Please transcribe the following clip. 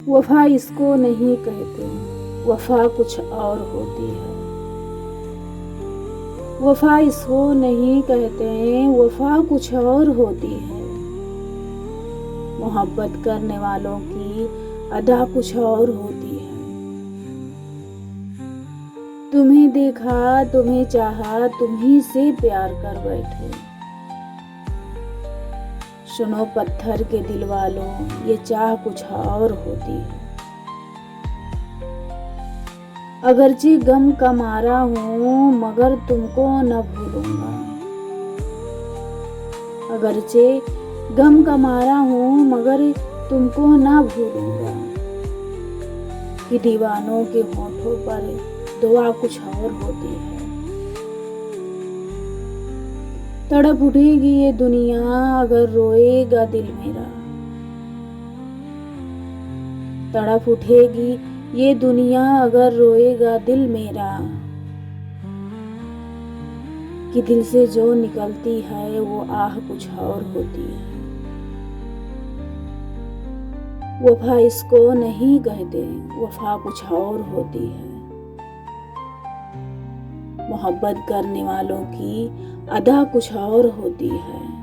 वफा इसको नहीं कहते, वफा कुछ और होती है। वफा इसको नहीं कहते, वफा कुछ और होती है। मोहब्बत करने वालों की अदा कुछ और होती है। तुम्हें देखा, तुम्हें चाहा, तुम्हीं से प्यार कर बैठे। सुनो पत्थर के दिल वालों, ये चाह कुछ और होती है। अगरचे गम का मारा हूँ, मगर तुमको न भूलूंगा। अगरचे गम का मारा हूँ, मगर तुमको न भूलूंगा। कि दीवानों के होठों पर दुआ कुछ और होती है। तड़प उठेगी ये दुनिया अगर रोएगा दिल मेरा। तड़प उठेगी ये दुनिया अगर रोएगा दिल मेरा। कि दिल से जो निकलती है वो आह कुछ और होती है। वफा इसको नहीं कहते, वफा कुछ और होती है। मोहब्बत करने वालों की अदा कुछ और होती है।